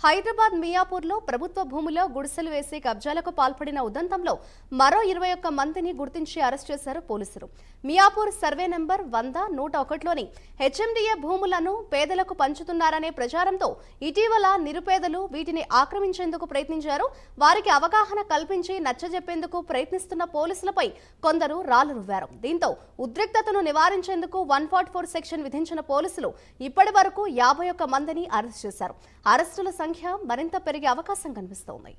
హైదరాబాద్ మియాపూర్లో ప్రభుత్వ భూముల్లో గుడిసెలు వేసి కబ్జాలకు పాల్పడిన ఉదంతంలో మరో 21 మందిని గుర్తించి అరెస్ట్ చేశారు పోలీసులు. మియాపూర్ సర్వే నెంబర్ 100-101లోని హెచ్ఎండిఏ భూములను పేదలకు పంచుతున్నారనే ప్రచారంతో ఇటీవల నిరుపేదలు వీటిని ఆక్రమించేందుకు ప్రయత్నించారు. వారికి అవగాహన కల్పించి నచ్చజెప్పేందుకు ప్రయత్నిస్తున్న పోలీసులపై కొందరు రాళ్లు రువ్వారు. దీంతో ఉద్రిక్తతను నివారించేందుకు 144 సెక్షన్ విధించిన పోలీసులు ఇప్పటి వరకు 51 మందిని అరెస్ట్ చేశారు. అరెస్టుల సంఖ్య మరింత పెరిగే అవకాశం కనిపిస్తోంది.